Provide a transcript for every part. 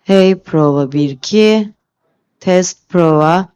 Hey prova 1-2. Test prova.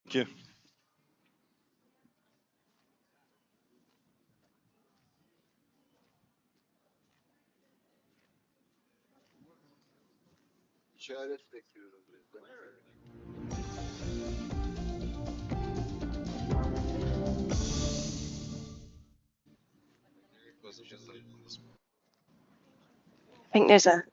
Thank you. I think there's a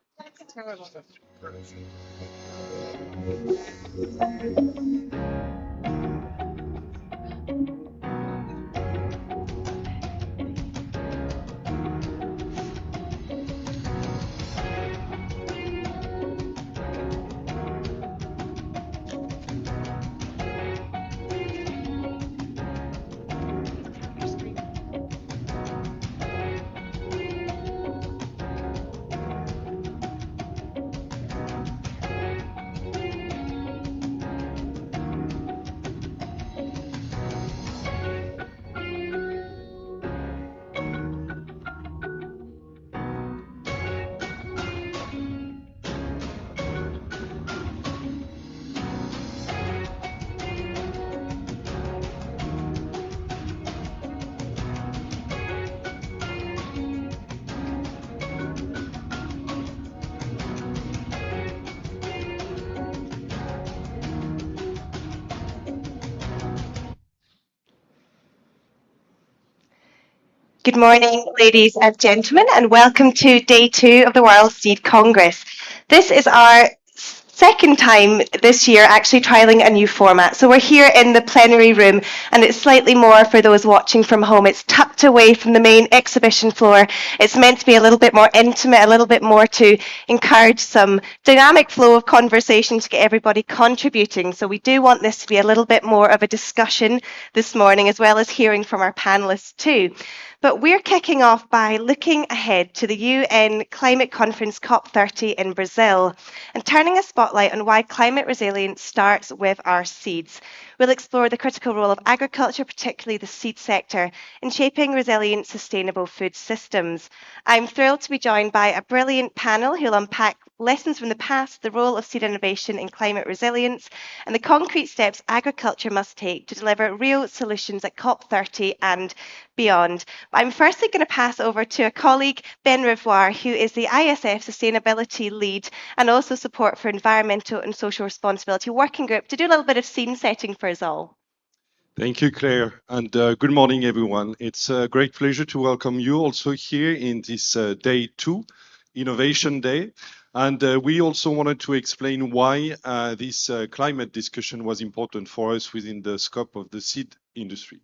Good morning, ladies and gentlemen, and welcome to day 2 of the World Seed Congress. This is our second time this year actually trialling a new format. So we're here in the plenary room, and it's slightly more for those watching from home. It's tucked away from the main exhibition floor. It's meant to be a little bit more intimate, a little bit more to encourage some dynamic flow of conversation to get everybody contributing. So we do want this to be a little bit more of a discussion this morning, as well as hearing from our panelists too. But we're kicking off by looking ahead to the UN Climate Conference COP30 in Brazil and turning a spotlight on why climate resilience starts with our seeds. We'll explore the critical role of agriculture, particularly the seed sector, in shaping resilient, sustainable food systems. I'm thrilled to be joined by a brilliant panel who'll unpack lessons from the past, the role of seed innovation in climate resilience, and the concrete steps agriculture must take to deliver real solutions at COP30 and beyond. I'm firstly going to pass over to a colleague, Ben Rivoire, who is the ISF Sustainability Lead and also support for Environmental and Social Responsibility Working Group, to do a little bit of scene setting for us all. Thank you, Claire, and good morning, everyone. It's a great pleasure to welcome you also here in this day 2, Innovation Day. And we also wanted to explain why this climate discussion was important for us within the scope of the seed industry.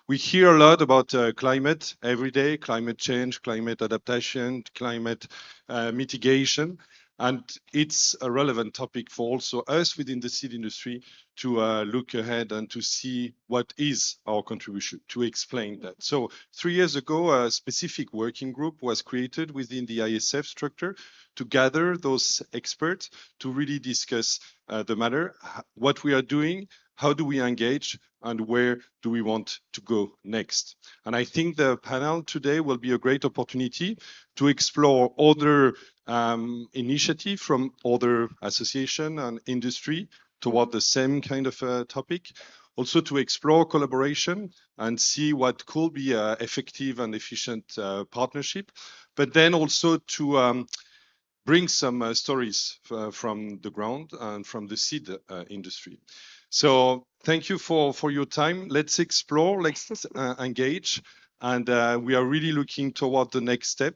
We hear a lot about climate every day, climate change, climate adaptation, climate mitigation. And it's a relevant topic for also us within the seed industry to look ahead and to see what is our contribution, to explain that. So 3 years ago, a specific working group was created within the ISF structure to gather those experts to really discuss the matter, what we are doing, how do we engage, and where do we want to go next. And I think the panel today will be a great opportunity to explore other initiative from other association and industry toward the same kind of topic. Also to explore collaboration and see what could be an effective and efficient partnership, but then also to bring some stories from the ground and from the seed industry. So thank you for your time. Let's explore, let's engage, and we are really looking toward the next step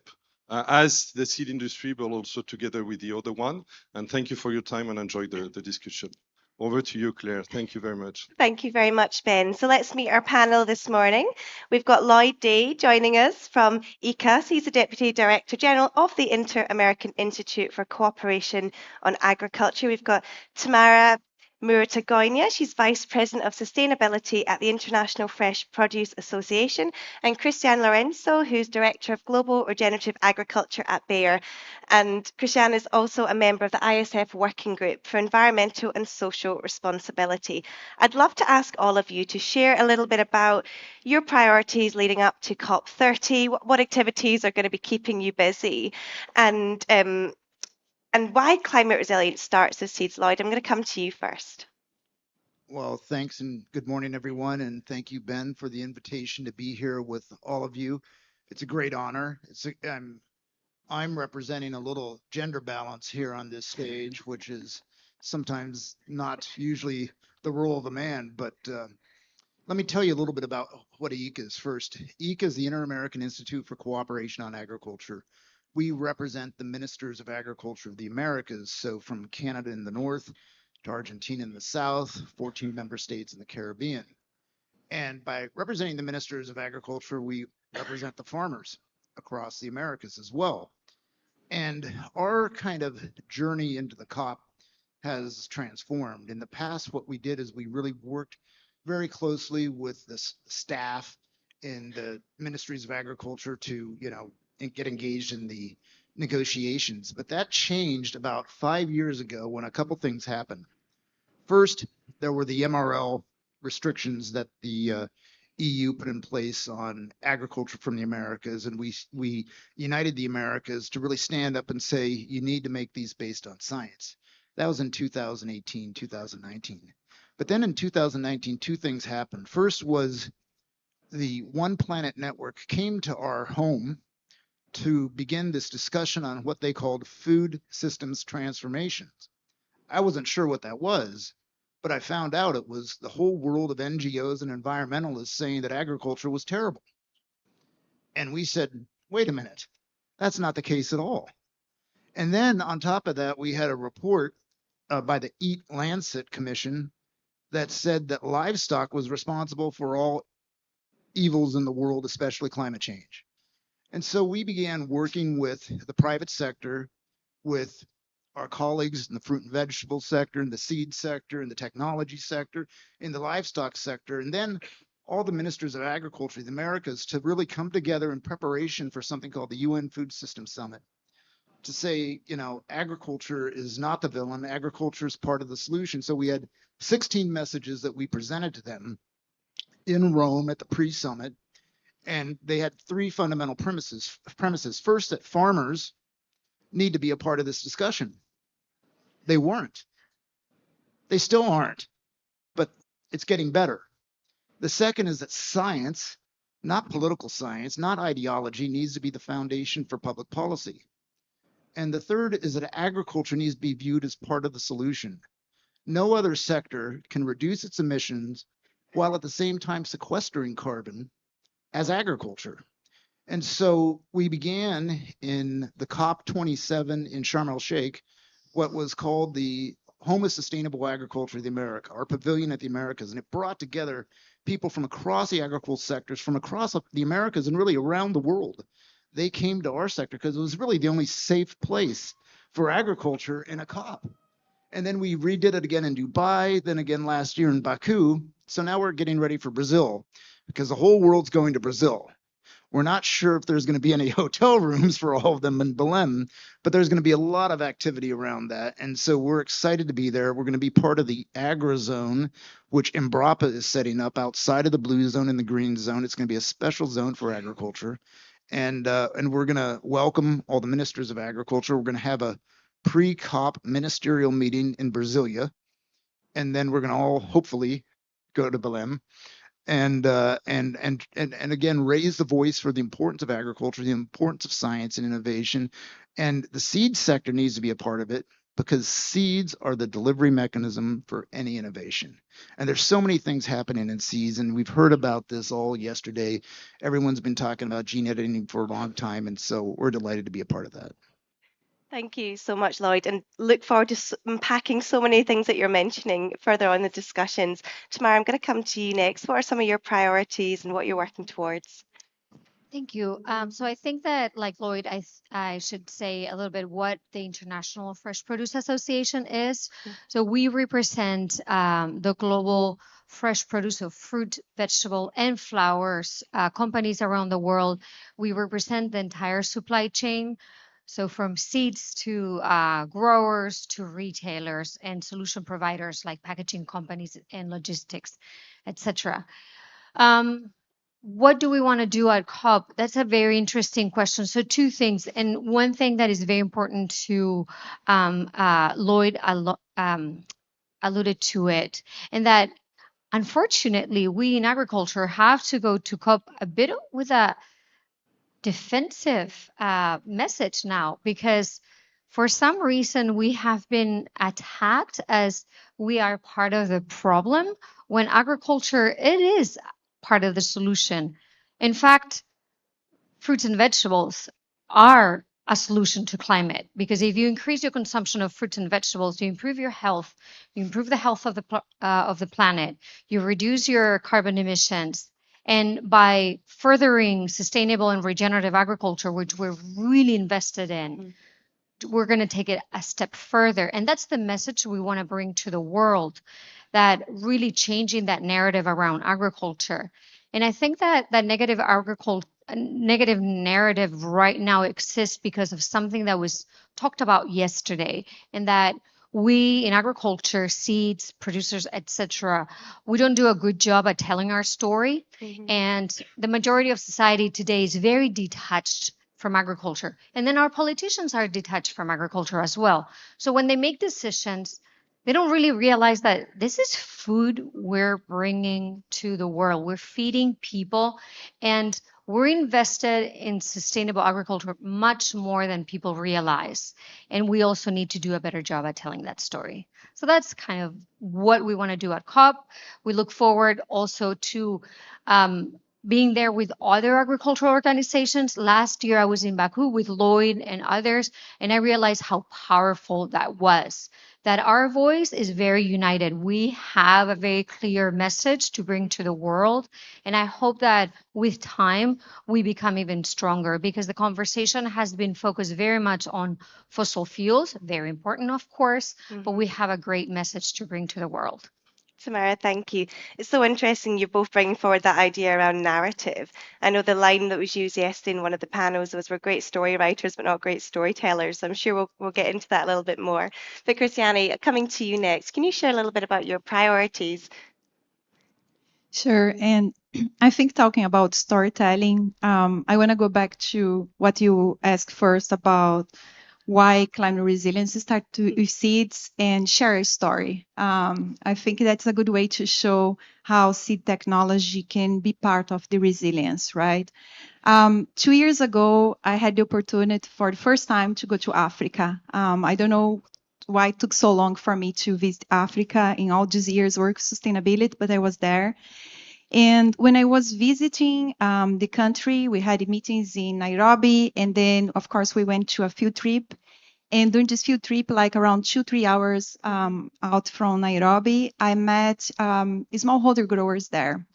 as the seed industry, but also together with the other one. And thank you for your time and enjoy the discussion. Over to you, Claire. Thank you very much. Thank you very much, Ben. So let's meet our panel this morning. We've got Lloyd joining us from IICA. So he's the Deputy Director General of the Inter-American Institute for Cooperation on Agriculture. We've got Tamara Muruetagoiena. She's Vice President of Sustainability at the International Fresh Produce Association, and Cristiane Lourenço, who's Director of Global Regenerative Agriculture at Bayer. And Cristiane is also a member of the ISF Working Group for Environmental and Social Responsibility. I'd love to ask all of you to share a little bit about your priorities leading up to COP30, what activities are going to be keeping you busy, and why climate resilience starts with seeds. Lloyd, I'm going to come to you first. Well, thanks and good morning, everyone. And thank you, Ben, for the invitation to be here with all of you. It's a great honor. I'm representing a little gender balance here on this stage, which is sometimes not usually the role of a man. But let me tell you a little bit about what IICA is first. IICA is the Inter-American Institute for Cooperation on Agriculture. We represent the ministers of agriculture of the Americas, so from Canada in the north to Argentina in the south, 14 member states in the Caribbean. And by representing the ministers of agriculture, we represent the farmers across the Americas as well. And our kind of journey into the COP has transformed. In the past, what we did is we really worked very closely with the staff in the ministries of agriculture to, and get engaged in the negotiations. But that changed about 5 years ago when a couple things happened. First, there were the MRL restrictions that the EU put in place on agriculture from the Americas, and we united the Americas to really stand up and say, you need to make these based on science. That was in 2018, 2019. But then in 2019, two things happened. First was the One Planet Network came to our home to begin this discussion on what they called food systems transformations. I wasn't sure what that was, but I found out it was the whole world of NGOs and environmentalists saying that agriculture was terrible. And we said, wait a minute, that's not the case at all. And then on top of that, we had a report by the Eat Lancet Commission that said that livestock was responsible for all evils in the world, especially climate change. And so we began working with the private sector, with our colleagues in the fruit and vegetable sector, in the seed sector, in the technology sector, in the livestock sector, and then all the ministers of agriculture in the Americas to really come together in preparation for something called the UN Food System Summit. To say, you know, agriculture is not the villain, agriculture is part of the solution. So we had 16 messages that we presented to them in Rome at the pre-summit. And they had three fundamental premises. First, that farmers need to be a part of this discussion. They weren't. They still aren't, but it's getting better. The second is that science, not political science, not ideology, needs to be the foundation for public policy. And the third is that agriculture needs to be viewed as part of the solution. No other sector can reduce its emissions while at the same time sequestering carbon as agriculture. And so we began in the COP27 in Sharm el-Sheikh, what was called the Home of Sustainable Agriculture of the America, our pavilion at the Americas. And it brought together people from across the agricultural sectors, from across the Americas and really around the world. They came to our sector because it was really the only safe place for agriculture in a COP. And then we redid it again in Dubai, then again last year in Baku. So now we're getting ready for Brazil because the whole world's going to Brazil. We're not sure if there's going to be any hotel rooms for all of them in Belém, but there's going to be a lot of activity around that. And so we're excited to be there. We're going to be part of the agri-zone, which Embrapa is setting up outside of the blue zone and the green zone. It's going to be a special zone for agriculture. And we're going to welcome all the ministers of agriculture. We're going to have a pre-COP ministerial meeting in Brasilia. And then we're going to all hopefully go to Belém. And again, raise the voice for the importance of agriculture, the importance of science and innovation. And the seed sector needs to be a part of it because seeds are the delivery mechanism for any innovation. And there's so many things happening in seeds, and we've heard about this all yesterday. Everyone's been talking about gene editing for a long time, and so we're delighted to be a part of that. Thank you so much, Lloyd, and look forward to unpacking so many things that you're mentioning further on in the discussions. Tamara, I'm going to come to you next. What are some of your priorities and what you're working towards? Thank you. So I think that, like Lloyd, I should say a little bit what the International Fresh Produce Association is. So we represent the global fresh produce of fruit, vegetable, and flowers companies around the world. We represent the entire supply chain. So from seeds to growers to retailers and solution providers like packaging companies and logistics, etc. What do we want to do at COP? That's a very interesting question. So two things. And one thing that is very important to Lloyd alluded to it, and that unfortunately we in agriculture have to go to COP a bit with a defensive message now, because for some reason we have been attacked as we are part of the problem when agriculture, it is part of the solution. In fact, fruits and vegetables are a solution to climate, because if you increase your consumption of fruits and vegetables, you improve your health, you improve the health of the planet, you reduce your carbon emissions. And by furthering sustainable and regenerative agriculture, which we're really invested in, we're going to take it a step further. And that's the message we want to bring to the world, that really changing that narrative around agriculture. And I think that that negative narrative right now exists because of something that was talked about yesterday, and that we in agriculture, seeds, producers, etc., we don't do a good job at telling our story. And the majority of society today is very detached from agriculture. And then our politicians are detached from agriculture as well. So when they make decisions, they don't really realize that this is food we're bringing to the world. We're feeding people, and we're invested in sustainable agriculture much more than people realize. And we also need to do a better job at telling that story. So that's kind of what we want to do at COP. We look forward also to being there with other agricultural organizations. Last year, I was in Baku with Lloyd and others, and I realized how powerful that was. That our voice is very united. We have a very clear message to bring to the world. And I hope that with time, we become even stronger, because the conversation has been focused very much on fossil fuels, very important, of course, but we have a great message to bring to the world. Tamara, thank you. It's so interesting you're both bringing forward that idea around narrative. I know the line that was used yesterday in one of the panels was, we're great story writers, but not great storytellers. I'm sure we'll get into that a little bit more. But Cristiane, coming to you next, can you share a little bit about your priorities? Sure. And I think talking about storytelling, I want to go back to what you asked first about why climate resilience start with seeds and share a story. I think that's a good way to show how seed technology can be part of the resilience, right? 2 years ago, I had the opportunity for the first time to go to Africa. I don't know why it took so long for me to visit Africa in all these years work sustainability, but I was there. And when I was visiting the country, we had meetings in Nairobi, and then, of course, we went to a field trip. And during this field trip, like around 2-3 hours out from Nairobi, I met smallholder growers there.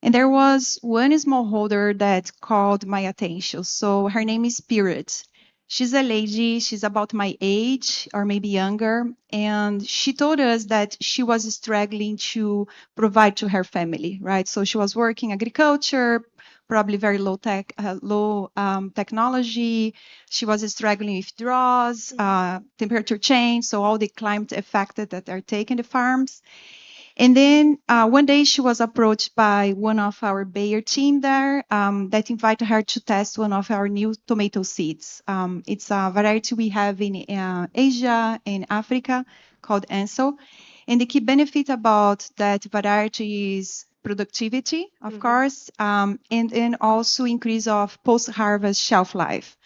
And there was one smallholder that called my attention. So her name is Spirit. She's a lady, she's about my age or maybe younger. And she told us that she was struggling to provide to her family, right? So she was working agriculture, probably very low technology. She was struggling with droughts, temperature change, so all the climate effects that are taking the farms. And then one day she was approached by one of our Bayer team there that invited her to test one of our new tomato seeds. It's a variety we have in Asia and Africa called Ansel. And the key benefit about that variety is productivity, of course, and then also increase of post-harvest shelf life.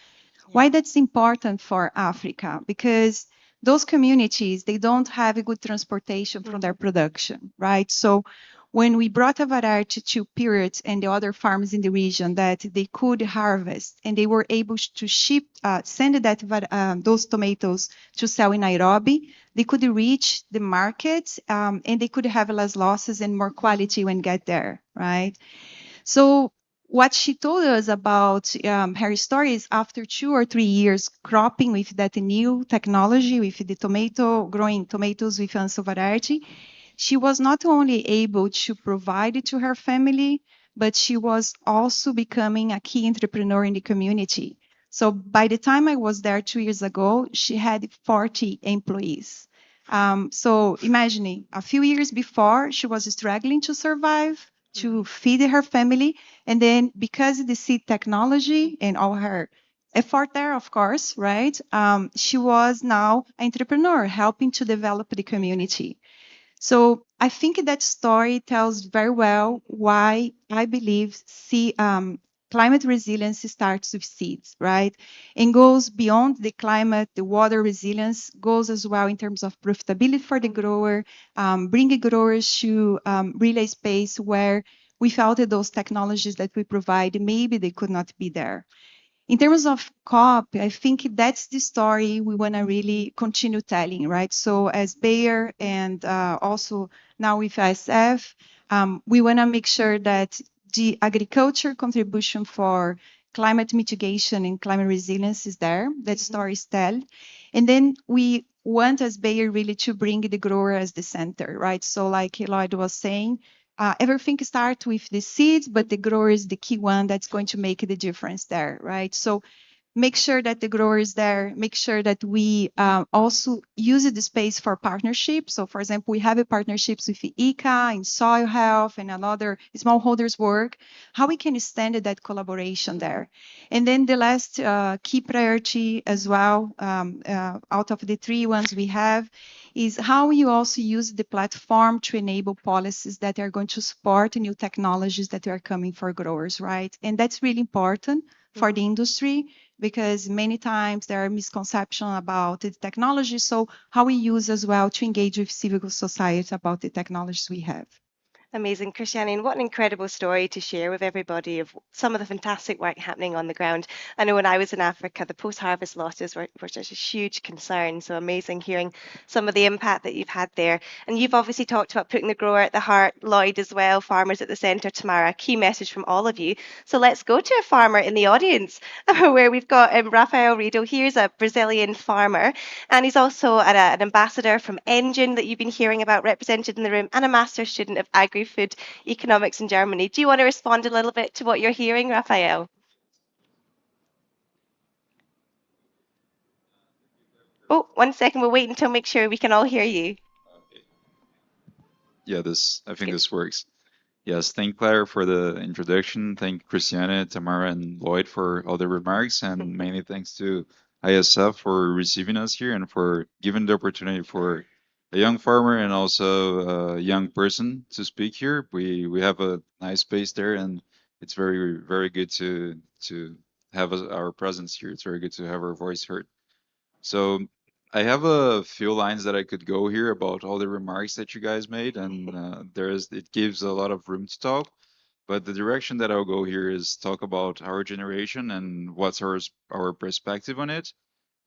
Why that's important for Africa? Because those communities, they don't have a good transportation from their production, right? So when we brought a variety to Period and the other farms in the region that they could harvest, and they were able to send those tomatoes to sell in Nairobi, they could reach the market and they could have less losses and more quality when get there, right? So what she told us about her story is after 2 or 3 years cropping with that new technology, with the growing tomatoes with Ansel variety, she was not only able to provide it to her family, but she was also becoming a key entrepreneur in the community. So by the time I was there 2 years ago, she had 40 employees. So imagining a few years before, she was struggling to survive, to feed her family. And then because of the seed technology and all her effort there, of course, right? She was now an entrepreneur helping to develop the community. So I think that story tells very well why I believe climate resilience starts with seeds, right? And goes beyond the climate, the water resilience, goes as well in terms of profitability for the grower, bringing growers to relay space where without those technologies that we provide, maybe they could not be there. In terms of COP, I think that's the story we want to really continue telling, right? So as Bayer and also now with ISF, we want to make sure that the agriculture contribution for climate mitigation and climate resilience is there, that story is told. And then we want as Bayer really to bring the grower as the center, right? So like Lloyd was saying, everything starts with the seeds, but the grower is the key one that's going to make the difference there, right? So make sure that the grower is there, make sure that we also use the space for partnerships. So for example, we have partnerships with the IICA in soil health and another smallholders work, how we can extend that collaboration there. And then the last key priority as well, out of the 3 ones we have, is how you also use the platform to enable policies that are going to support new technologies that are coming for growers, right? And that's really important for the industry, because many times there are misconceptions about the technology. So how we use as well to engage with civil society about the technologies we have. Amazing, Cristiane, and what an incredible story to share with everybody of some of the fantastic work happening on the ground. I know when I was in Africa, the post-harvest losses were such a huge concern. So amazing hearing some of the impact that you've had there. And you've obviously talked about putting the grower at the heart, Lloyd as well, farmers at the centre, Tamara, key message from all of you. So let's go to a farmer in the audience where we've got Rafael Riedel. Here's a Brazilian farmer, and he's also an ambassador from NGIN that you've been hearing about represented in the room, and a master's student of Agrifood Economics in Germany. Do you want to respond a little bit to what you're hearing, Rafael? Oh, 1 second. We'll wait until make sure we can all hear you. Yeah, I think this works. Yes, thank Claire for the introduction. Thank Cristiane, Tamara, and Lloyd for all the remarks, and many thanks to ISF for receiving us here and for giving the opportunity for a young farmer and also a young person to speak here. We have a nice space there, and it's very good to have our presence here. It's very good to have our voice heard. So I have a few lines that I could go here about all the remarks that you guys made, and it gives a lot of room to talk. But the direction that I'll go here is talk about our generation and what's our perspective on it.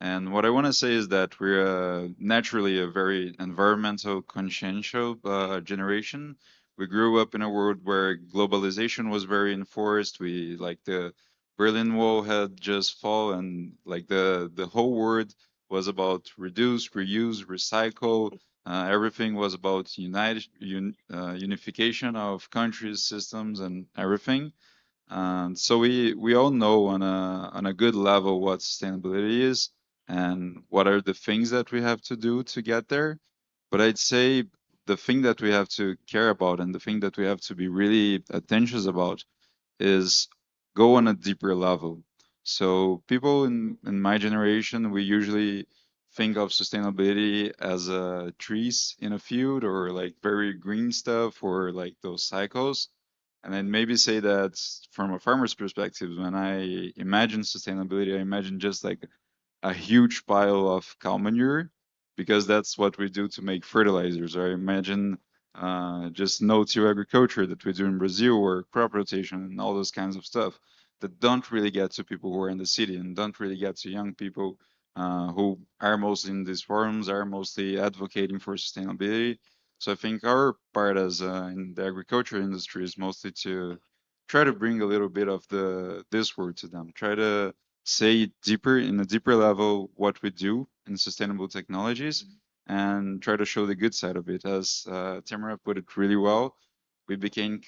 And what I want to say is that we're naturally a very environmental conscientious generation. We grew up in a world where globalization was very enforced. We like the Berlin Wall had just fallen, and like the whole world was about reduce, reuse, recycle. Everything was about unification of countries, systems, and everything. So we all know on a good level what sustainability is and what are the things that we have to do to get there. But I'd say the thing that we have to care about and the thing that we have to be really attention about is go on a deeper level. So people in my generation, we usually think of sustainability as trees in a field or like very green stuff or like those cycles. And then maybe say that from a farmer's perspective, when I imagine sustainability, I imagine just like a huge pile of cow manure because that's what we do to make fertilizers. Or I imagine just no-till agriculture that we do in Brazil or crop rotation and all those kinds of stuff that don't really get to people who are in the city and don't really get to young people who are mostly in these forums, are mostly advocating for sustainability. So I think our part as in the agriculture industry is mostly to try to bring a little bit of this word to them, try to say deeper in a deeper level what we do in sustainable technologies and try to show the good side of it. As Tamara put it really well, we became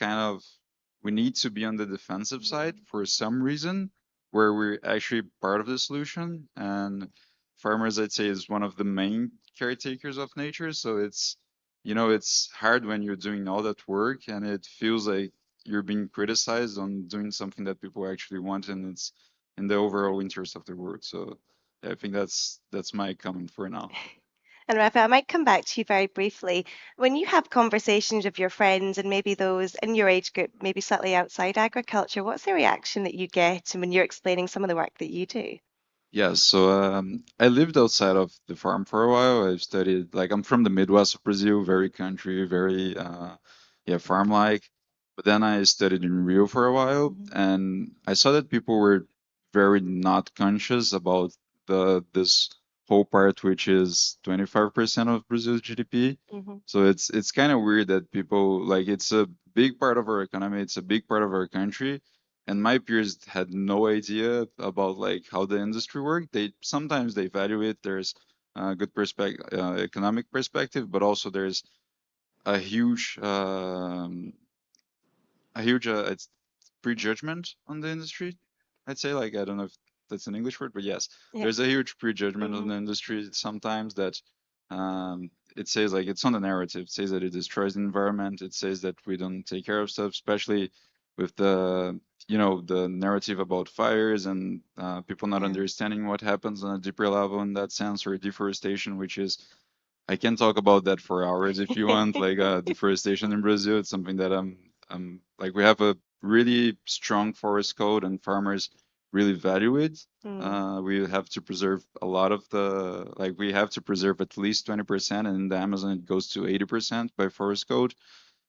we need to be on the defensive side for some reason where we're actually part of the solution. And farmers, I'd say, is one of the main caretakers of nature. So it's hard when you're doing all that work and it feels like you're being criticized on doing something that people actually want and it's in the overall interest of the world. So yeah, I think that's my comment for now. And Rafa, I might come back to you very briefly. When you have conversations with your friends and maybe those in your age group, maybe slightly outside agriculture, what's the reaction that you get when you're explaining some of the work that you do? Yeah, so I lived outside of the farm for a while. I studied, like, I'm from the Midwest of Brazil, very country, very, yeah, farm-like. But then I studied in Rio for a while, and I saw that people were very not conscious about this whole part, which is 25% of Brazil's GDP. So it's kind of weird that people, like, it's a big part of our economy, it's a big part of our country, and my peers had no idea about like how the industry worked. They sometimes they value it. There's a good economic perspective, but also there's a huge it's prejudgment on the industry. I'd say, like, I don't know if that's an English word, but yes, there's a huge prejudgment on the industry sometimes that it says, like, it's on the narrative. It says that it destroys the environment. It says that we don't take care of stuff, especially with the the narrative about fires and people not understanding what happens on a deeper level in that sense, or deforestation, which is, I can talk about that for hours if you want. Like deforestation in Brazil, it's something that I'm like, we have a really strong forest code and farmers really value it. We have to preserve a lot of we have to preserve at least 20%, and in the Amazon it goes to 80% by forest code.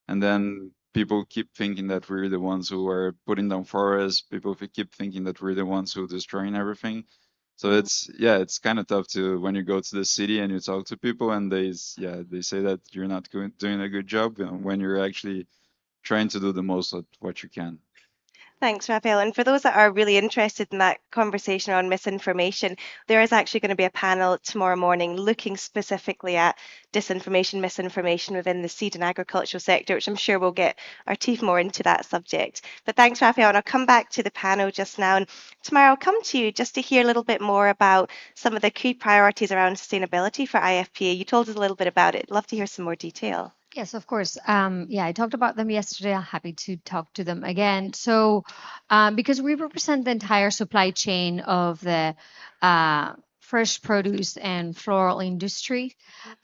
and then people keep thinking that we're the ones who are putting down forests. People keep thinking that we're the ones who are destroying everything. So it's kind of tough to when you go to the city and you talk to people and they say that you're not doing a good job when you're actually trying to do the most of what you can. Thanks, Rafael. And for those that are really interested in that conversation on misinformation, there is actually going to be a panel tomorrow morning looking specifically at disinformation, misinformation within the seed and agricultural sector, which I'm sure we'll get our teeth more into that subject. But thanks, Rafael. And I'll come back to the panel just now. And Tamara, I'll come to you just to hear a little bit more about some of the key priorities around sustainability for IFPA. You told us a little bit about it. I'd love to hear some more detail. Yes, of course. I talked about them yesterday. I'm happy to talk to them again. So, because we represent the entire supply chain of the fresh produce and floral industry,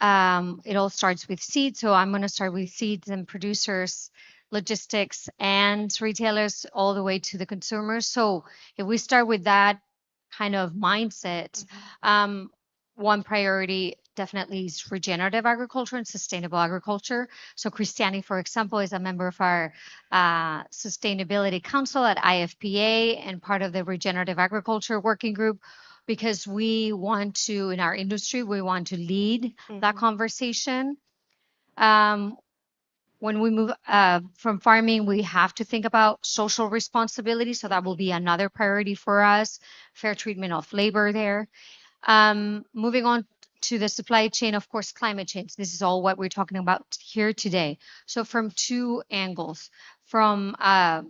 it all starts with seeds. So I'm going to start with seeds and producers, logistics, and retailers, all the way to the consumers. So if we start with that kind of mindset, one priority definitely is regenerative agriculture and sustainable agriculture. So Cristiane, for example, is a member of our Sustainability Council at IFPA and part of the Regenerative Agriculture Working Group, because we want to, in our industry, we want to lead that conversation. When we move from farming, we have to think about social responsibility. So that will be another priority for us, fair treatment of labor there. Moving on to the supply chain, of course, climate change. This is all what we're talking about here today. So from two angles, from a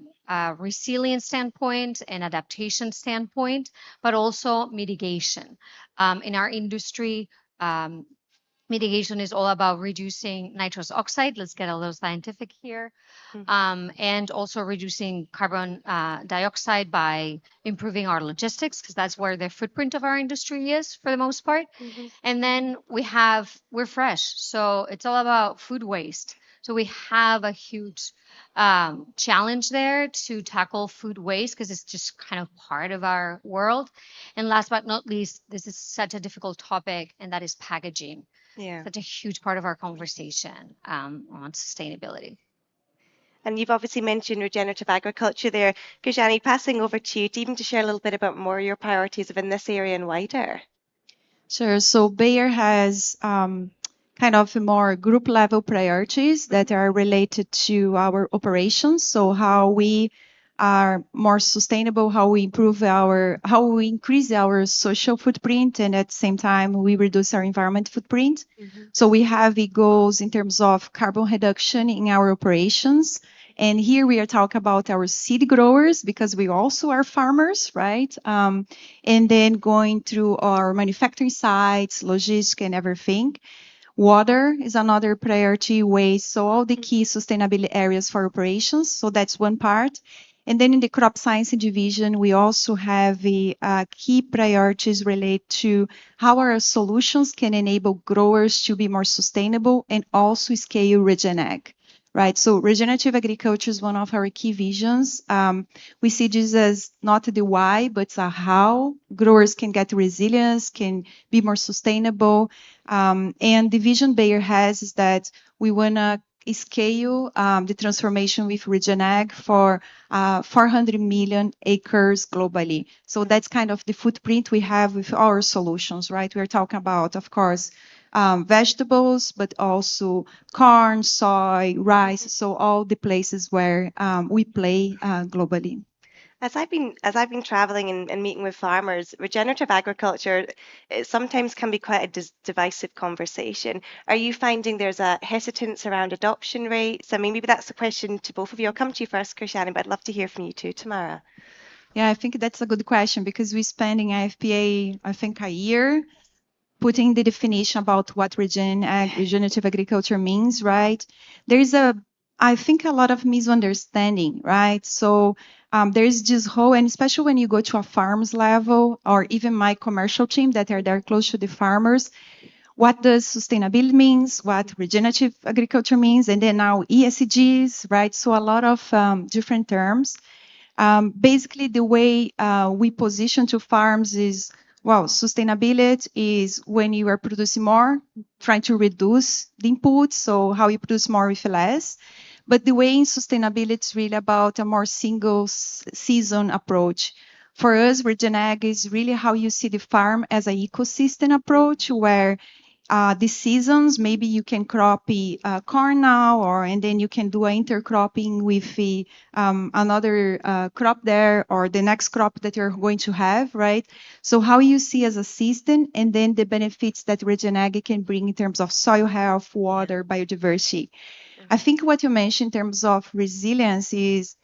resilience standpoint and adaptation standpoint, but also mitigation. In our industry, mitigation is all about reducing nitrous oxide. Let's get a little scientific here. And also reducing carbon dioxide by improving our logistics, because that's where the footprint of our industry is for the most part. And then we're fresh. So it's all about food waste. So we have a huge challenge there to tackle food waste, because it's just kind of part of our world. And last but not least, this is such a difficult topic, and that is packaging. Such a huge part of our conversation on sustainability. And you've obviously mentioned regenerative agriculture there. Cristiane, passing over to you to even to share a little bit about more of your priorities within this area and wider. Sure. So Bayer has kind of more group level priorities that are related to our operations. So how we are more sustainable, how we increase our social footprint, and at the same time we reduce our environment footprint. So we have goals in terms of carbon reduction in our operations. And here we are talking about our seed growers, because we also are farmers, right? And then going through our manufacturing sites, logistics, and everything. Water is another priority, waste, so all the key sustainability areas for operations. So that's one part. And then in the crop science division, we also have key priorities related to how our solutions can enable growers to be more sustainable and also scale Regen Ag. Right, so regenerative agriculture is one of our key visions. We see this as not the why, but how growers can get resilience, can be more sustainable. And the vision Bayer has is that we want to scale the transformation with Regen Ag for 400 million acres globally. So that's kind of the footprint we have with our solutions, right? We're talking about, of course, vegetables, but also corn, soy, rice, so all the places where we play globally. As I've been traveling and meeting with farmers, regenerative agriculture sometimes can be quite a divisive conversation. Are you finding there's a hesitance around adoption rates? I mean, maybe that's a question to both of you. I'll come to you first, Cristiane, but I'd love to hear from you too, Tamara. Yeah, I think that's a good question, because we spend in IFPA, I think, a year putting the definition about what regenerative agriculture means, right? There's I think, a lot of misunderstanding, right? So there's this whole, and especially when you go to a farm's level, or even my commercial team that are there close to the farmers, what does sustainability means, what regenerative agriculture means, and then now ESGs, right? So a lot of different terms. Basically, the way we position to farms is, well, sustainability is when you are producing more, trying to reduce the inputs, so how you produce more with less. But the way in sustainability is really about a more single season approach. For us, Regenag is really how you see the farm as an ecosystem approach, where the seasons, maybe you can crop corn now, and then you can do an intercropping with another crop there, or the next crop that you're going to have, right? So how you see as a system, and then the benefits that Regenag can bring in terms of soil health, water, biodiversity. I think what you mentioned in terms of resilience is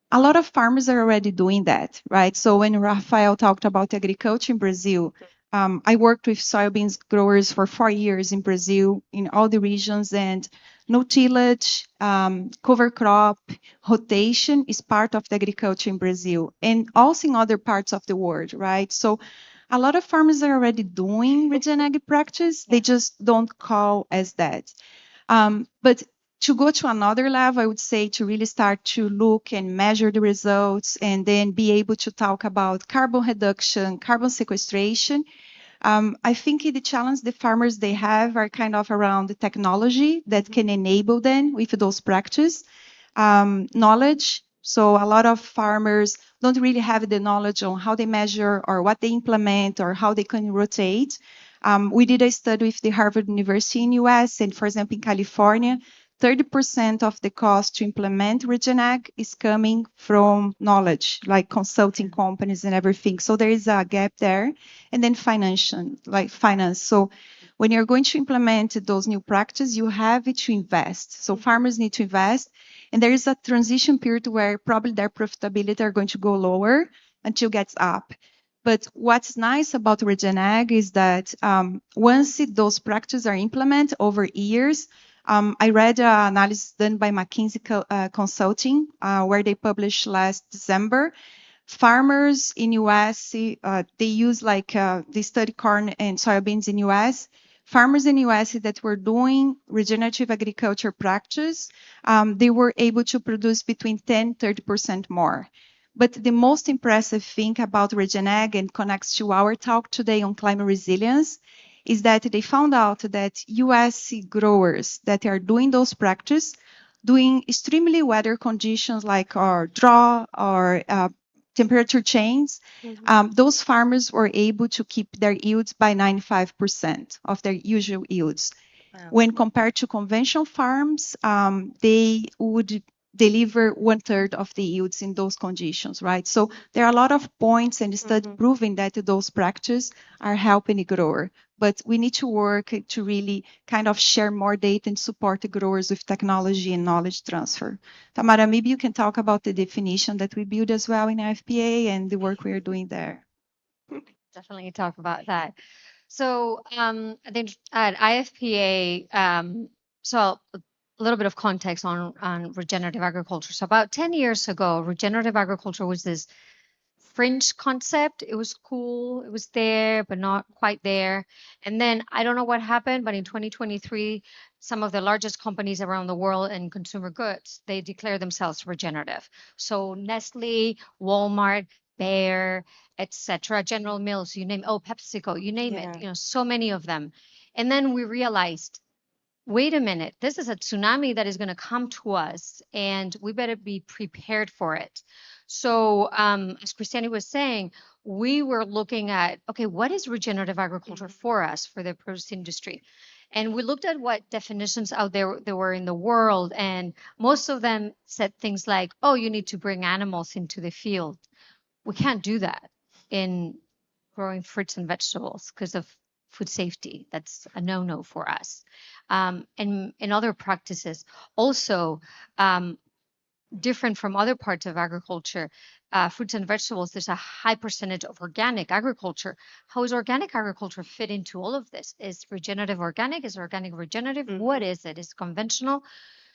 a lot of farmers are already doing that, right? So when Rafael talked about agriculture in Brazil, I worked with soybeans growers for 4 years in Brazil, in all the regions, and no tillage, cover crop, rotation is part of the agriculture in Brazil, and also in other parts of the world, right? So a lot of farmers are already doing Regenag practice, they just don't call as that. But to go to another level, I would say to really start to look and measure the results, and then be able to talk about carbon reduction, carbon sequestration. I think the challenge the farmers they have are kind of around the technology that can enable them with those practices, knowledge. So a lot of farmers don't really have the knowledge on how they measure or what they implement or how they can rotate. We did a study with the Harvard University in US, and for example, in California, 30% of the cost to implement Regenag is coming from knowledge, like consulting companies and everything. So there is a gap there. And then finance. So when you're going to implement those new practices, you have to invest. So farmers need to invest. And there is a transition period where probably their profitability are going to go lower until it gets up. But what's nice about Regenag is that once those practices are implemented over years, I read an analysis done by McKinsey Consulting, where they published last December. Farmers in US, they use they study corn and soybeans in US. Farmers in US that were doing regenerative agriculture practice, they were able to produce between 10-30% more. But the most impressive thing about Regenag, and connects to our talk today on climate resilience, is that they found out that US growers that are doing those practices, doing extremely weather conditions like drought or temperature change, those farmers were able to keep their yields by 95% of their usual yields. Wow. When compared to conventional farms, they would deliver 1/3 of the yields in those conditions, right? So there are a lot of points and studies proving that those practices are helping the grower. But we need to work to really kind of share more data and support the growers with technology and knowledge transfer. Tamara, maybe you can talk about the definition that we build as well in IFPA and the work we are doing there. Definitely talk about that. So I think at IFPA, so a little bit of context on regenerative agriculture. So about 10 years ago, regenerative agriculture was this fringe concept. It was cool, it was there, but not quite there. And then I don't know what happened, but in 2023, some of the largest companies around the world in consumer goods, they declare themselves regenerative. So Nestle, Walmart, Bayer, etc., General Mills, you name, PepsiCo, you name it, so many of them. And then we realized, wait a minute, this is a tsunami that is going to come to us, and we better be prepared for it. So as Cristiane was saying, we were looking at, okay, what is regenerative agriculture for us, for the produce industry? And we looked at what definitions out there were in the world, and most of them said things like, oh, you need to bring animals into the field. We can't do that in growing fruits and vegetables because of food safety. That's a no-no for us. And in other practices, also different from other parts of agriculture, fruits and vegetables, there's a high percentage of organic agriculture. How is organic agriculture fit into all of this? Is regenerative organic? Is organic regenerative? What is it? Is it conventional?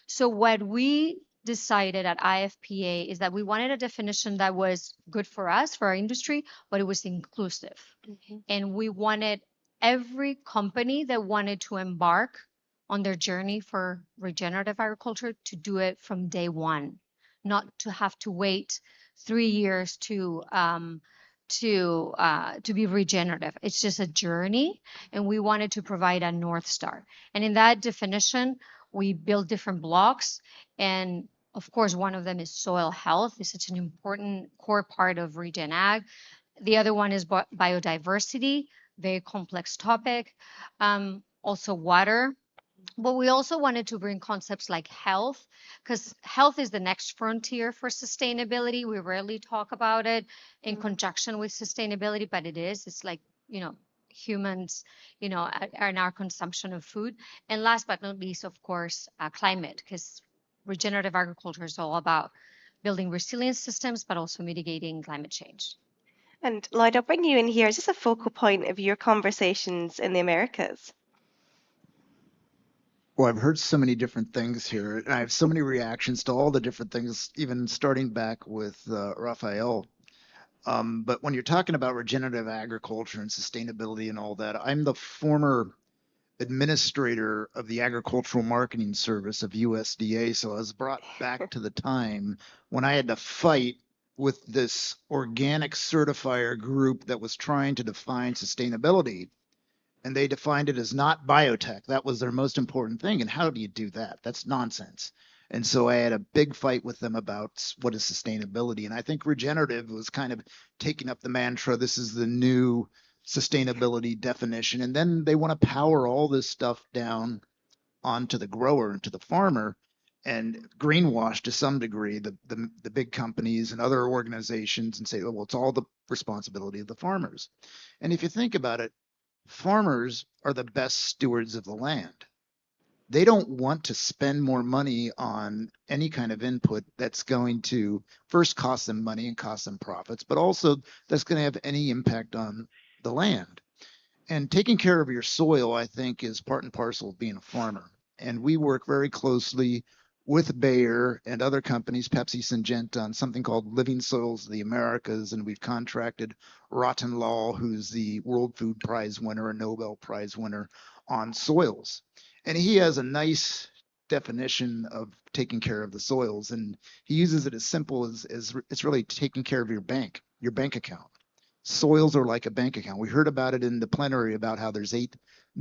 So what we decided at IFPA is that we wanted a definition that was good for us, for our industry, but it was inclusive. And we wanted every company that wanted to embark on their journey for regenerative agriculture to do it from day one, not to have to wait 3 years to be regenerative. It's just a journey, and we wanted to provide a North Star. And in that definition, we build different blocks. And of course, one of them is soil health. It's such an important core part of Regen Ag. The other one is biodiversity, very complex topic. Also water. But we also wanted to bring concepts like health, because health is the next frontier for sustainability. We rarely talk about it in conjunction with sustainability, but it is. It's like, humans, and our consumption of food. And last but not least, of course, climate, because regenerative agriculture is all about building resilient systems, but also mitigating climate change. And Lloyd, I'll bring you in here. Is this a focal point of your conversations in the Americas? Well, I've heard so many different things here, and I have so many reactions to all the different things, even starting back with Rafael. But when you're talking about regenerative agriculture and sustainability and all that, I'm the former administrator of the Agricultural Marketing Service of USDA. So I was brought back to the time when I had to fight with this organic certifier group that was trying to define sustainability. And they defined it as not biotech. That was their most important thing. And how do you do that? That's nonsense. And so I had a big fight with them about what is sustainability. And I think regenerative was kind of taking up the mantra, this is the new sustainability definition. And then they want to power all this stuff down onto the grower and to the farmer and greenwash to some degree the big companies and other organizations and say, oh, well, it's all the responsibility of the farmers. And if you think about it, farmers are the best stewards of the land. They don't want to spend more money on any kind of input that's going to first cost them money and cost them profits, but also that's going to have any impact on the land. And taking care of your soil, I think, is part and parcel of being a farmer. And we work very closely with Bayer and other companies, Pepsi, Syngenta, on something called Living Soils of the Americas. And we've contracted Rotten Law, who's the World Food Prize winner, a Nobel Prize winner on soils. And he has a nice definition of taking care of the soils. And he uses it as simple as it's really taking care of your bank account. Soils are like a bank account. We heard about it in the plenary about how there's 8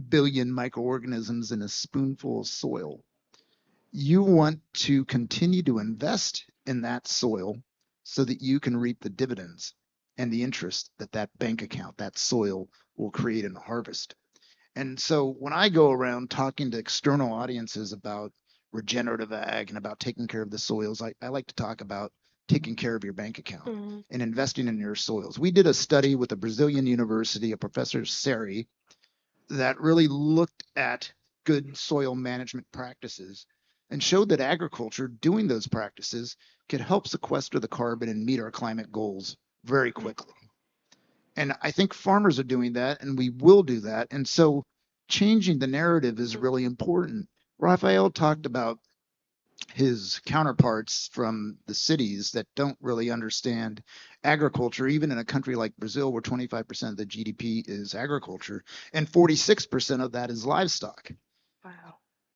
billion microorganisms in a spoonful of soil. You want to continue to invest in that soil so that you can reap the dividends and the interest that bank account, that soil will create in the harvest. And so when I go around talking to external audiences about regenerative ag and about taking care of the soils, I like to talk about taking care of your bank account and investing in your soils. We did a study with a Brazilian university, a Professor Seri, that really looked at good soil management practices and showed that agriculture doing those practices could help sequester the carbon and meet our climate goals very quickly. And I think farmers are doing that, and we will do that. And so changing the narrative is really important. Rafael talked about his counterparts from the cities that don't really understand agriculture, even in a country like Brazil, where 25% of the GDP is agriculture, and 46% of that is livestock. Wow.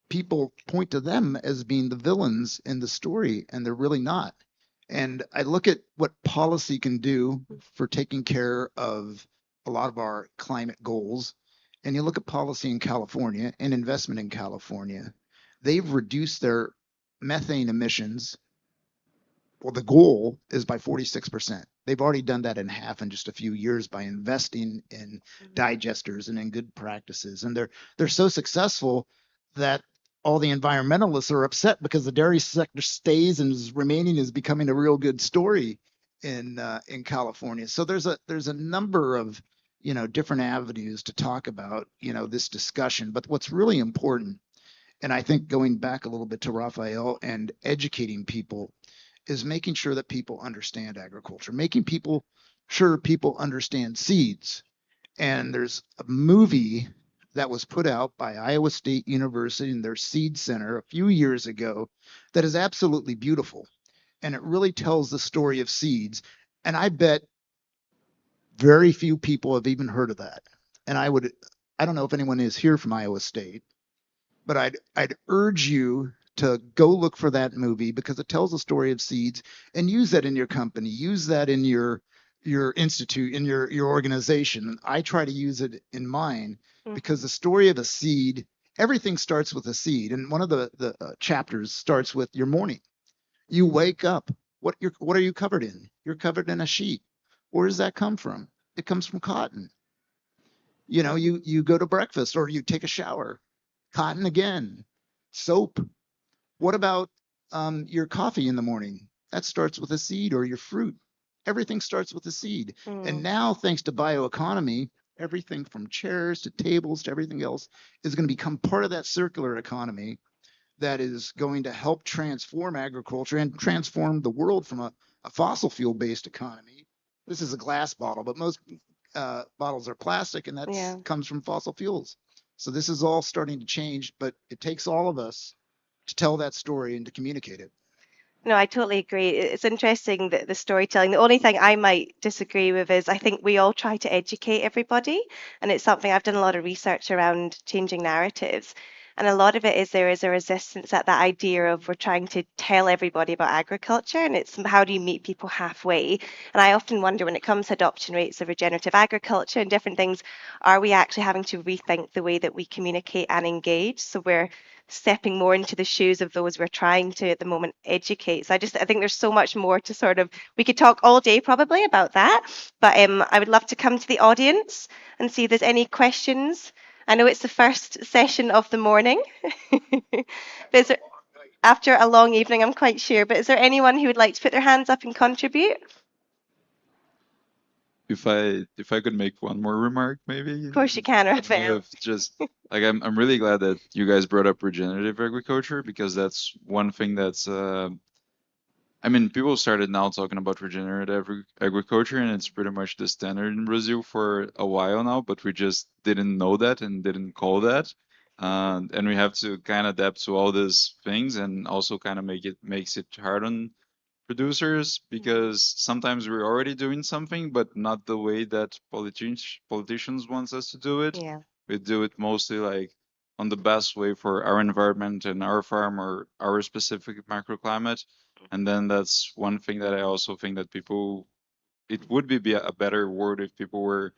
People point to them as being the villains in the story, and they're really not. And I look at what policy can do for taking care of a lot of our climate goals, and you look at policy in California and investment in California. They've reduced their methane emissions. Well, the goal is by 46%. They've already done that in half in just a few years by investing in digesters and in good practices. And they're so successful that all the environmentalists are upset because the dairy sector stays and is remaining as becoming a real good story in California. So there's a number of different avenues to talk about this discussion. But what's really important, and I think going back a little bit to Rafael and educating people, is making sure that people understand agriculture, making sure people understand seeds. And there's a movie that was put out by Iowa State University and their Seed Center a few years ago that is absolutely beautiful. And it really tells the story of seeds. And I bet very few people have even heard of that. And I don't know if anyone is here from Iowa State, but I'd urge you to go look for that movie because it tells the story of seeds, and use that in your company, use that in your institute, in your organization. I try to use it in mine because the story of a seed everything starts with a seed. And one of the chapters starts with your morning. You wake up. What are you covered in? You're covered in a sheet. Where does that come from? It comes from cotton. You know, you go to breakfast or you take a shower. Cotton again. Soap. What about your coffee in the morning? That starts with a seed, or your fruit. Everything starts with a seed. And now, thanks to bioeconomy, everything from chairs to tables to everything else is going to become part of that circular economy that is going to help transform agriculture and transform the world from a fossil fuel based economy. This is a glass bottle, but most bottles are plastic, and that comes from fossil fuels. So this is all starting to change, but it takes all of us to tell that story and to communicate it. No, I totally agree. It's interesting that the storytelling. The only thing I might disagree with is I think we all try to educate everybody, and it's something I've done a lot of research around changing narratives. And a lot of it is there is a resistance at that idea of we're trying to tell everybody about agriculture, and it's how do you meet people halfway? And I often wonder when it comes to adoption rates of regenerative agriculture and different things, are we actually having to rethink the way that we communicate and engage? So we're stepping more into the shoes of those we're trying to at the moment educate. So I think there's so much more to sort of, we could talk all day probably about that, but I would love to come to the audience and see if there's any questions. I know it's the first session of the morning, but is there, after a long evening, I'm quite sure, but is there anyone who would like to put their hands up and contribute? If I could make one more remark, maybe. Of course you can, Rafael. Just like I'm really glad that you guys brought up regenerative agriculture, because that's one thing that's I mean, people started now talking about regenerative agriculture, and it's pretty much the standard in Brazil for a while now, but we just didn't know that and didn't call that. And we have to kind of adapt to all these things, and also kind of makes it hard on producers, because sometimes we're already doing something, but not the way that politicians wants us to do it. Yeah. We do it mostly like on the best way for our environment and our farm or our specific microclimate. And then that's one thing that I also think that people, it would be a better word if people were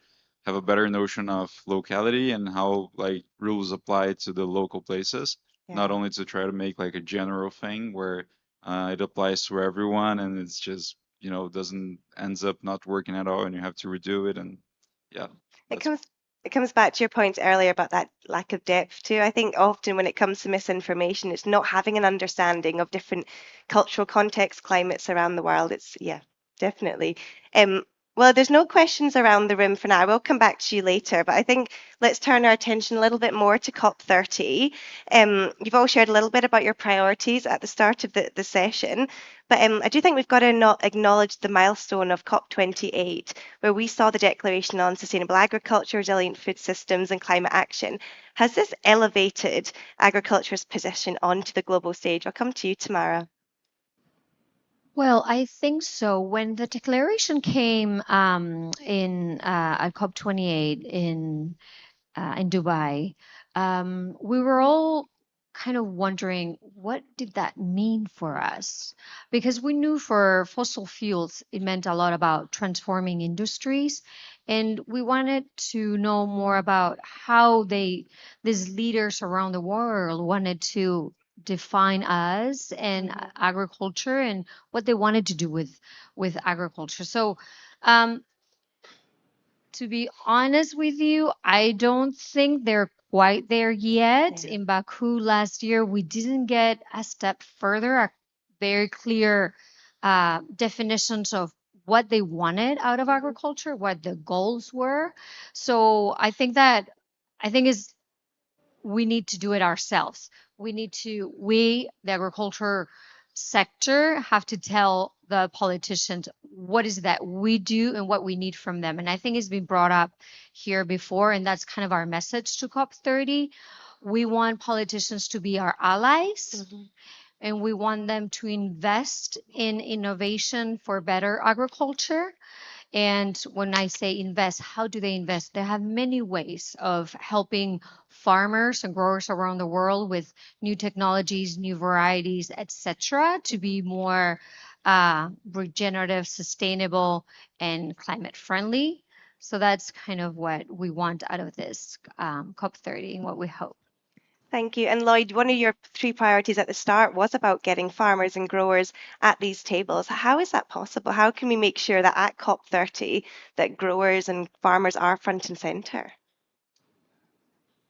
have a better notion of locality and how like rules apply to the local places, not only to try to make like a general thing where it applies to everyone and it's just, you know, doesn't ends up not working at all and you have to redo it. And yeah, It comes back to your point earlier about that lack of depth too. I think often when it comes to misinformation, it's not having an understanding of different cultural contexts, climates around the world. It's definitely. Well, there's no questions around the room for now. I will come back to you later, but I think let's turn our attention a little bit more to COP30. You've all shared a little bit about your priorities at the start of the session, but I do think we've got to acknowledge the milestone of COP28, where we saw the Declaration on Sustainable Agriculture, Resilient Food Systems and Climate Action. Has this elevated agriculture's position onto the global stage? I'll come to you, Tamara. Well, I think so. When the declaration came at COP28 in Dubai, we were all kind of wondering what did that mean for us? Because we knew for fossil fuels it meant a lot about transforming industries, and we wanted to know more about how these leaders around the world wanted to define us and agriculture and what they wanted to do with agriculture. So to be honest with you, I don't think they're quite there yet. In Baku last year, we didn't get a step further, a very clear definitions of what they wanted out of agriculture, what the goals were. So I think is we need to do it ourselves. We, the agriculture sector, have to tell the politicians what is that we do and what we need from them. And I think it's been brought up here before, and that's kind of our message to COP30. We want politicians to be our allies, and we want them to invest in innovation for better agriculture. And when I say invest, how do they invest? They have many ways of helping farmers and growers around the world with new technologies, new varieties, etc., to be more regenerative, sustainable, and climate friendly. So that's kind of what we want out of this COP30 and what we hope. Thank you. And Lloyd, one of your 3 priorities at the start was about getting farmers and growers at these tables. How is that possible? How can we make sure that at COP30 that growers and farmers are front and center?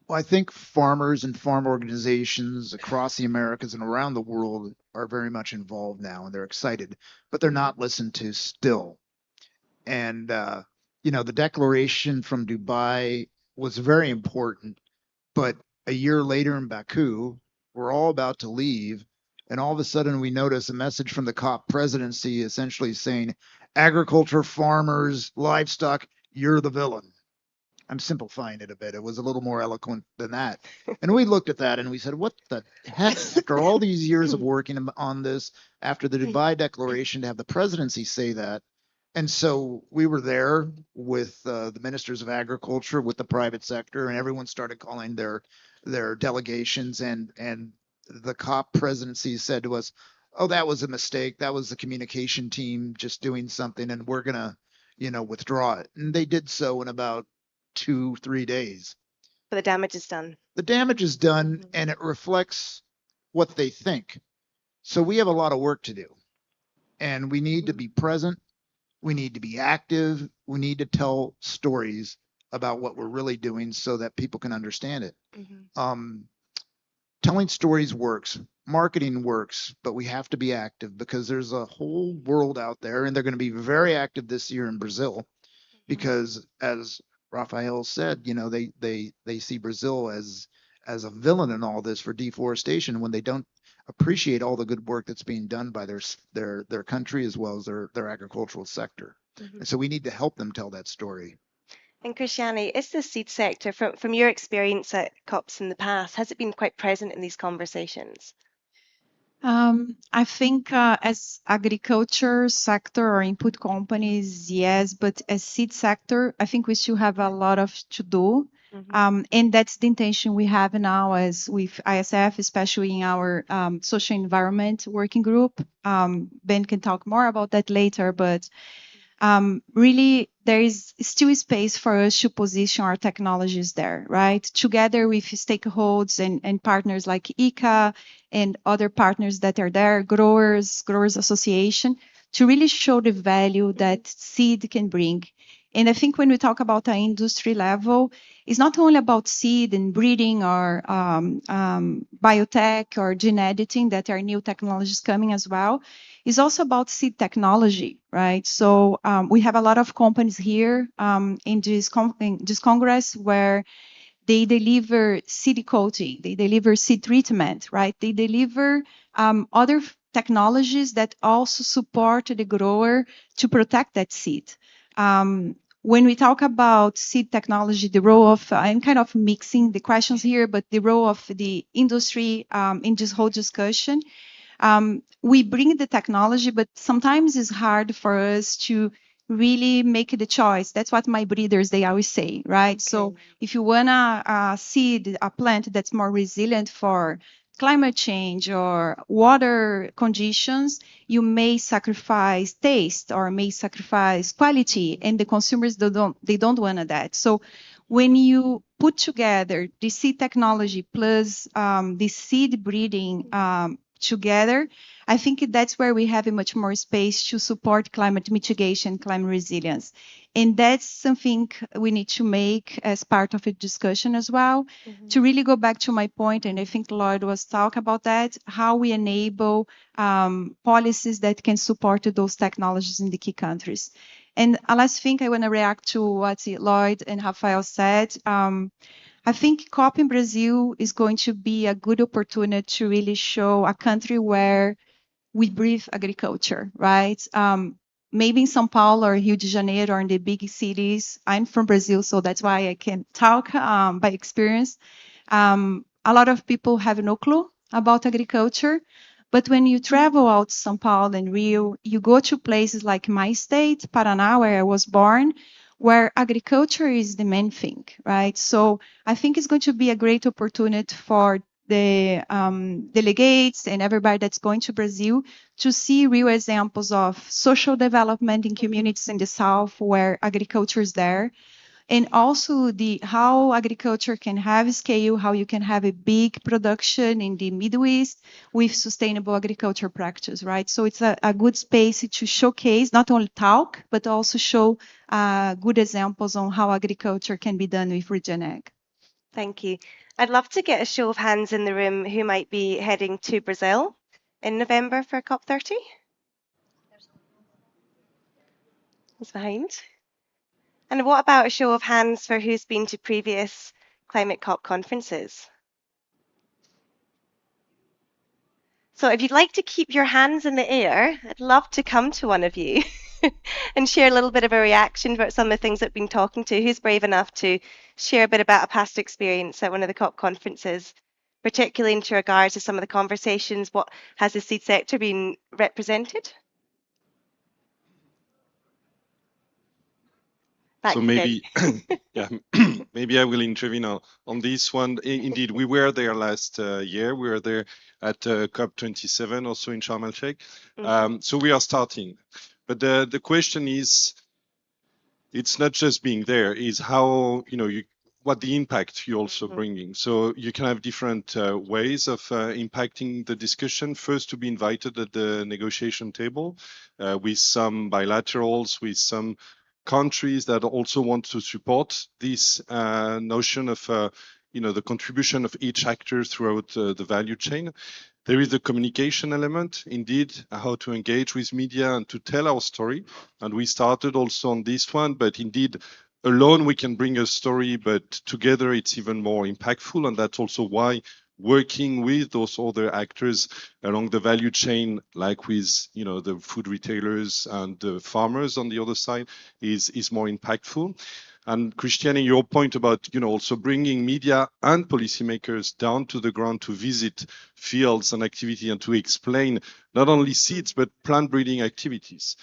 Well, I think farmers and farm organizations across the Americas and around the world are very much involved now, and they're excited, but they're not listened to still. And the declaration from Dubai was very important, but a year later in Baku, we're all about to leave, and all of a sudden we notice a message from the COP presidency essentially saying, agriculture, farmers, livestock, you're the villain. I'm simplifying it a bit. It was a little more eloquent than that. And we looked at that and we said, what the heck? After all these years of working on this, after the Dubai Declaration, to have the presidency say that. And so we were there with the ministers of agriculture, with the private sector, and everyone started calling their delegations. And the COP presidency said to us, oh, that was a mistake. That was the communication team just doing something, and we're going to withdraw it. And they did so in about 2-3 days. But the damage is done. The damage is done, and it reflects what they think. So we have a lot of work to do, and we need to be present. We need to be active. We need to tell stories about what we're really doing so that people can understand it. Telling stories works, marketing works, but we have to be active because there's a whole world out there, and they're going to be very active this year in Brazil because, as Rafael said, they see Brazil as a villain in all this for deforestation when they don't appreciate all the good work that's being done by their country as well as their agricultural sector. And so we need to help them tell that story. And Cristiane, is the seed sector, from your experience at COPs in the past, has it been quite present in these conversations? I think as agriculture sector or input companies, yes, but as seed sector, I think we still have a lot of to do. And that's the intention we have now as with ISF, especially in our social environment working group. Ben can talk more about that later, but really there is still space for us to position our technologies there, right? Together with stakeholders and partners like IICA and other partners that are there, growers association, to really show the value that seed can bring. And I think when we talk about an industry level, it's not only about seed and breeding or biotech or gene editing that are new technologies coming as well. It's also about seed technology, right? So we have a lot of companies here in this Congress where they deliver seed coating, they deliver seed treatment, right? They deliver other technologies that also support the grower to protect that seed. When we talk about seed technology, the role of, I'm kind of mixing the questions here, but the role of the industry in this whole discussion, we bring the technology, but sometimes it's hard for us to really make the choice. That's what my breeders, they always say, right? Okay. So if you want to seed a plant that's more resilient for climate change or water conditions, you may sacrifice taste or may sacrifice quality, and the consumers they don't want that. So when you put together the seed technology plus the seed breeding together, I think that's where we have a much more space to support climate mitigation, climate resilience. And that's something we need to make as part of a discussion as well. To really go back to my point, and I think Lloyd was talking about that, how we enable policies that can support those technologies in the key countries. And a last thing I want to react to what Lloyd and Rafael said. I think COP in Brazil is going to be a good opportunity to really show a country where we breathe agriculture, right? Maybe in São Paulo or Rio de Janeiro or in the big cities. I'm from Brazil, so that's why I can talk by experience. A lot of people have no clue about agriculture. But when you travel out to São Paulo and Rio, you go to places like my state, Paraná, where I was born, where agriculture is the main thing, right? So I think it's going to be a great opportunity for the delegates and everybody that's going to Brazil to see real examples of social development in communities in the South where agriculture is there. and also how agriculture can have scale, how you can have a big production in the Middle East with sustainable agriculture practice, right? So it's a good space to showcase, not only talk, but also show good examples on how agriculture can be done with Regen Ag. Thank you. I'd love to get a show of hands in the room who might be heading to Brazil in November for COP30. Who's behind? And what about a show of hands for who's been to previous climate COP conferences? So if you'd like to keep your hands in the air, I'd love to come to one of you and share a little bit of a reaction about some of the things I've been talking to. Who's brave enough to share a bit about a past experience at one of the COP conferences, particularly in regards to some of the conversations? What has the seed sector been represented? So maybe, yeah, maybe I will intervene on this one. Indeed, we were there last year. We were there at COP27, also in Sharm el-Sheikh. So we are starting. But the question is, it's not just being there, is how, what the impact you're also bringing. So you can have different ways of impacting the discussion. First, to be invited at the negotiation table with some bilaterals, with some countries that also want to support this notion of the contribution of each actor throughout the value chain. There is the communication element, indeed, how to engage with media and to tell our story. And we started also on this one, but indeed, alone we can bring a story, but together it's even more impactful. And that's also why working with those other actors along the value chain, like with the food retailers and the farmers on the other side, is more impactful. And Cristiane, your point about also bringing media and policymakers down to the ground to visit fields and activity and to explain not only seeds but plant breeding activities,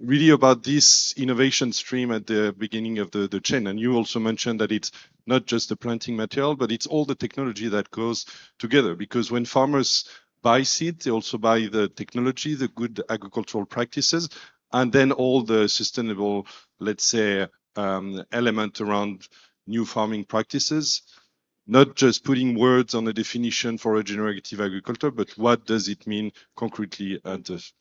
really about this innovation stream at the beginning of the chain. And you also mentioned that it's not just the planting material, but it's all the technology that goes together. Because when farmers buy seed, they also buy the technology, the good agricultural practices, and then all the sustainable, let's say, element around new farming practices, not just putting words on a definition for regenerative agriculture, but what does it mean concretely at this.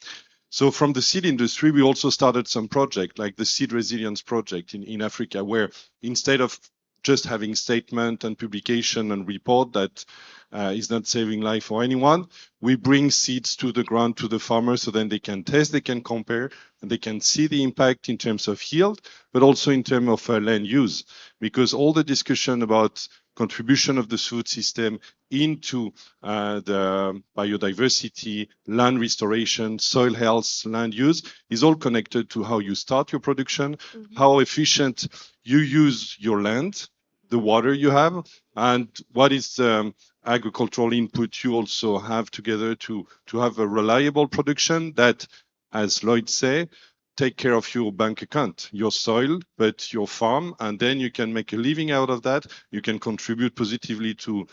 So from the seed industry, we also started some project like the Seed Resilience Project in Africa, where instead of just having statement and publication and report that is not saving life for anyone, we bring seeds to the ground to the farmers so then they can test, they can compare, and they can see the impact in terms of yield, but also in terms of land use. Because all the discussion about contribution of the food system into the biodiversity, land restoration, soil health, land use is all connected to how you start your production, how efficient you use your land, the water you have, and what is the agricultural input you also have together to have a reliable production that, as Lloyd say, take care of your bank account, your soil, but your farm, and then you can make a living out of that. You can contribute positively to,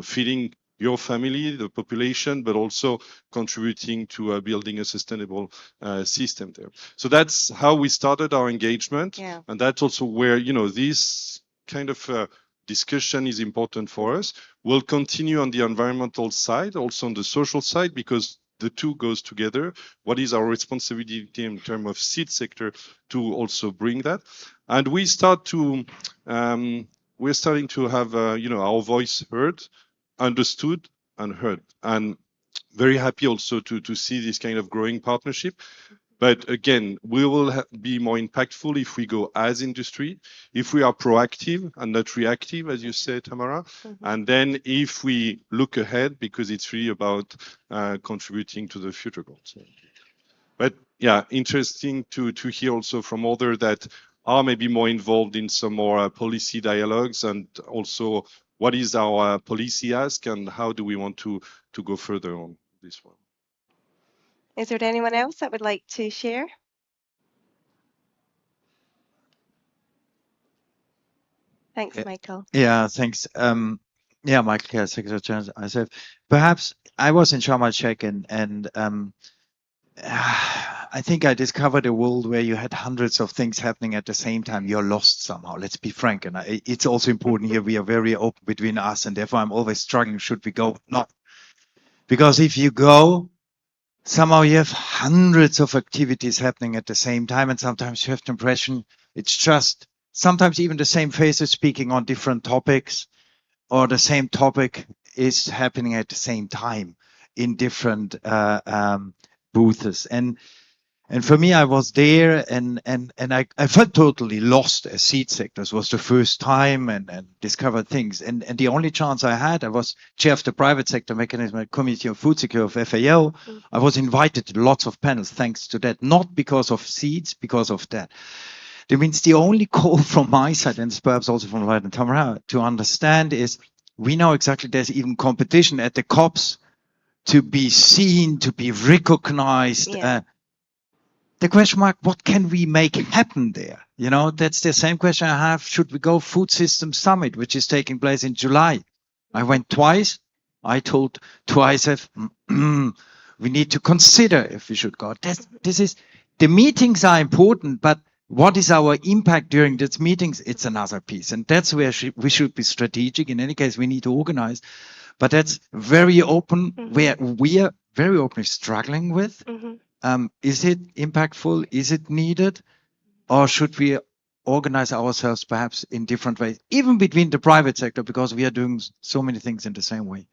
feeding your family, the population, but also contributing to building a sustainable system there. So that's how we started our engagement, and that's also where this kind of discussion is important for us. We'll continue on the environmental side, also on the social side, because the two goes together. What is our responsibility in terms of seed sector to also bring that? And we start to, we're starting to have, our voice heard, understood, and heard. And very happy also to see this kind of growing partnership. But again, we will be more impactful if we go as industry, if we are proactive and not reactive, as you said, Tamara. And then if we look ahead, because it's really about contributing to the future goals. But yeah, interesting to hear also from others that are maybe more involved in some more policy dialogues, and also what is our policy ask and how do we want to go further on this one. Is there anyone else that would like to share? Thanks, Michael. Yeah, thanks. Michael, Secretary General, ISF. Perhaps I was in Sharm el-Sheikh and I think I discovered a world where you had hundreds of things happening at the same time. You're lost somehow. Let's be frank. And it's also important here. We are very open between us, and therefore I'm always struggling. Should we go? Not because if you go, somehow you have hundreds of activities happening at the same time, and sometimes you have the impression it's just sometimes even the same faces speaking on different topics, or the same topic is happening at the same time in different booths. And for me, I was there and I felt totally lost as seed sector. It was the first time and discovered things. And the only chance I had, I was chair of the private sector mechanism committee of food security of FAO. I was invited to lots of panels thanks to that, not because of seeds, because of that. That means the only call from my side, and perhaps also from Lloyd and Tamara, to understand is we know exactly there's even competition at the COPs to be seen, to be recognized. Yeah. The question mark, what can we make happen there? You know, that's the same question I have. Should we go Food System Summit, which is taking place in July? I went twice. I told twice we need to consider if we should go. This is the meetings are important, but what is our impact during these meetings? It's another piece. And that's where we should be strategic. In any case, we need to organize. But that's very open, where we are very openly struggling with. Is it impactful? Is it needed? Or should we organize ourselves perhaps in different ways, even between the private sector, because we are doing so many things in the same way?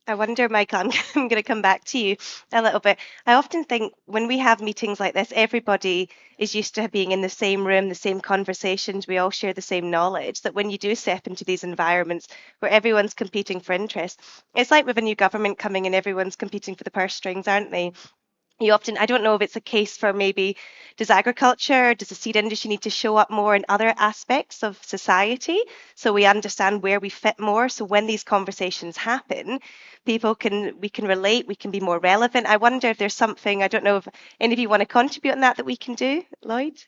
I wonder, Michael, I'm going to come back to you a little bit. I often think when we have meetings like this, everybody is used to being in the same room, the same conversations, we all share the same knowledge, that when you do step into these environments where everyone's competing for interest, it's like with a new government coming in, everyone's competing for the purse strings, aren't they? You often, I don't know if it's a case for maybe, does agriculture, does the seed industry need to show up more in other aspects of society so we understand where we fit more? So when these conversations happen, we can relate, we can be more relevant. I wonder if there's something, I don't know if any of you want to contribute on that we can do, Lloyd?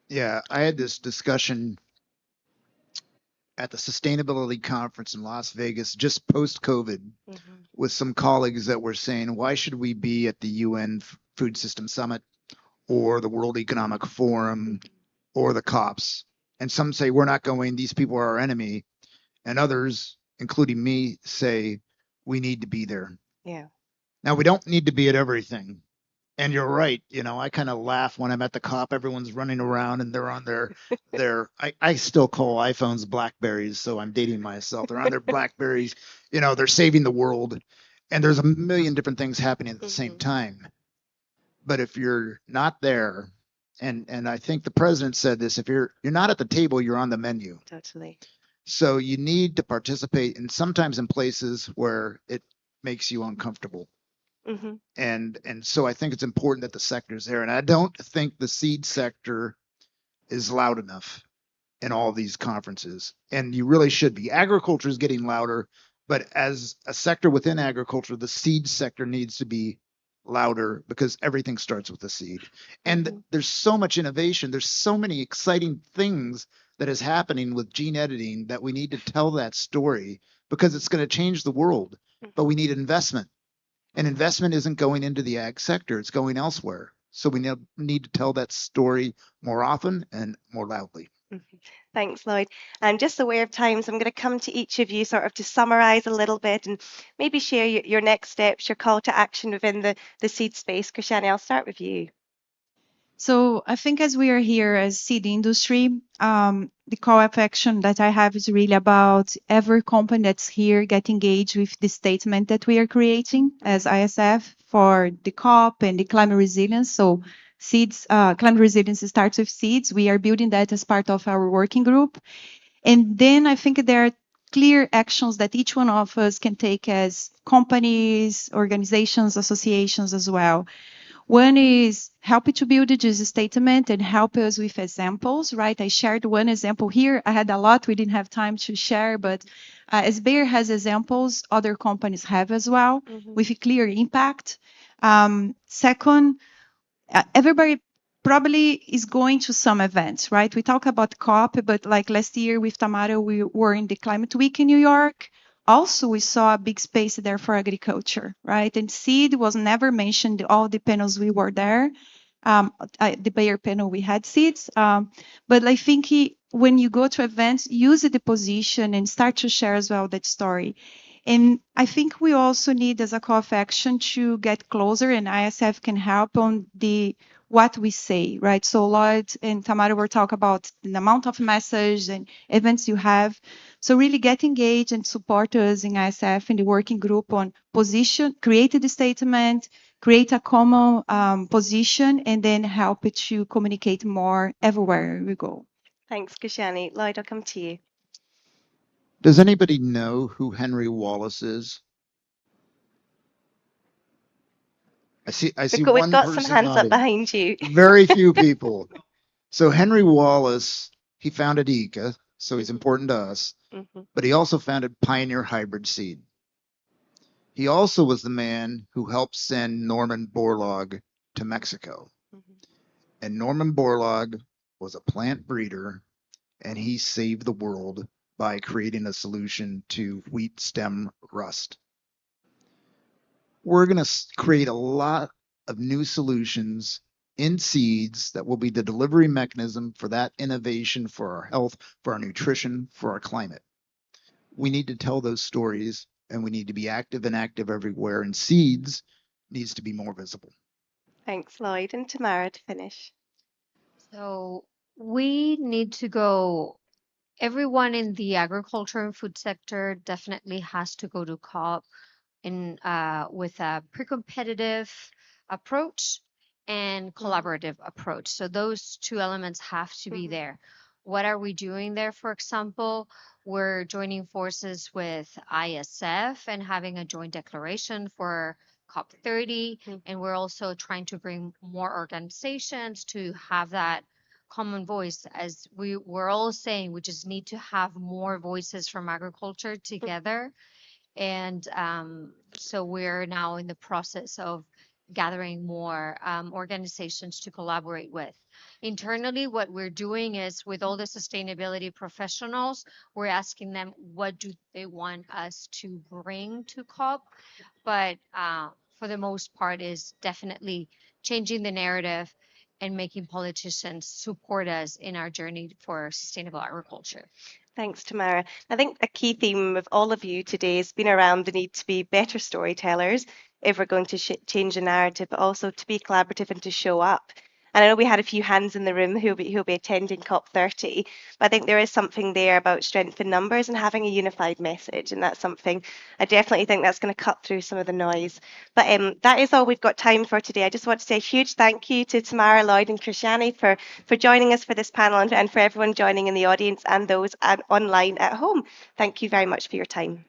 Yeah, I had this discussion at the sustainability conference in Las Vegas just post-COVID with some colleagues that were saying, why should we be at the UN Food System Summit or the World Economic Forum or the COPs? And some say, we're not going, these people are our enemy. And others, including me, say, we need to be there. Yeah. Now, we don't need to be at everything. And you're right. You know, I kind of laugh when I'm at the COP. Everyone's running around and they're on their I still call iPhones Blackberries, so I'm dating myself. They're on their Blackberries. You know, they're saving the world. And there's a million different things happening at the same time. But if you're not there, and I think the president said this, if you're not at the table, you're on the menu. Totally. So you need to participate, and sometimes in places where it makes you uncomfortable. And so I think it's important that the sector is there. And I don't think the seed sector is loud enough in all these conferences. And you really should be. Agriculture is getting louder, but as a sector within agriculture, the seed sector needs to be louder because everything starts with the seed. And there's so much innovation. There's so many exciting things that is happening with gene editing that we need to tell that story because it's going to change the world. But we need investment. And investment isn't going into the ag sector, it's going elsewhere. So we need to tell that story more often and more loudly. Thanks, Lloyd. I'm just aware of time, so I'm going to come to each of you sort of to summarize a little bit and maybe share your next steps, your call to action within the seed space. Cristiane, I'll start with you. So I think as we are here as seed industry, the call of action that I have is really about every company that's here get engaged with the statement that we are creating as ISF for the COP and the climate resilience. So seeds, climate resilience starts with seeds. We are building that as part of our working group. And then I think there are clear actions that each one of us can take as companies, organizations, associations as well. One is helping to build this statement and help us with examples, right? I shared one example here. I had a lot we didn't have time to share, but as Bayer has examples, other companies have as well with a clear impact. Second, everybody probably is going to some events, right? We talk about COP, but like last year with Tamara, we were in the Climate Week in New York. also we saw a big space there for agriculture, right? And seed was never mentioned. All the panels we were there, the Bayer panel we had seeds, but I think when you go to events, use the position and start to share as well that story. And I think we also need as a call of action to get closer, and ISF can help on what we say, right? So Lloyd and Tamara were talking about the amount of messages and events you have. So really get engaged and support us in ISF in the working group on position, create the statement, create a common position, and then help it to communicate more everywhere we go. Thanks, Cristiane. Lloyd, I'll come to you. Does anybody know who Henry Wallace is? I see We've one got some person hands up nodding. behind you. Very few people. So Henry Wallace, he founded IICA, so he's important to us, but he also founded Pioneer Hybrid Seed. He also was the man who helped send Norman Borlaug to Mexico. And Norman Borlaug was a plant breeder, and he saved the world by creating a solution to wheat stem rust. We're going to create a lot of new solutions in seeds that will be the delivery mechanism for that innovation, for our health, for our nutrition, for our climate. We need to tell those stories, and we need to be active everywhere, and seeds needs to be more visible. Thanks, Lloyd. And Tamara to finish. So we need to go, everyone in the agriculture and food sector definitely has to go to COP with a pre-competitive approach and collaborative approach. So those two elements have to be there. What are we doing there? For example, we're joining forces with ISF and having a joint declaration for COP30. And we're also trying to bring more organizations to have that common voice. As we're all saying, we just need to have more voices from agriculture together. And so we're now in the process of gathering more organizations to collaborate with. Internally, what we're doing is with all the sustainability professionals, we're asking them what do they want us to bring to COP. But for the most part is definitely changing the narrative and making politicians support us in our journey for sustainable agriculture. Thanks, Tamara. I think a key theme of all of you today has been around the need to be better storytellers if we're going to change the narrative, but also to be collaborative and to show up. And I know we had a few hands in the room who'll be attending COP30, but I think there is something there about strength in numbers and having a unified message, and that's something I definitely think that's going to cut through some of the noise. But that is all we've got time for today. I just want to say a huge thank you to Tamara, Lloyd and Cristiane for joining us for this panel, and for everyone joining in the audience and those online at home. Thank you very much for your time.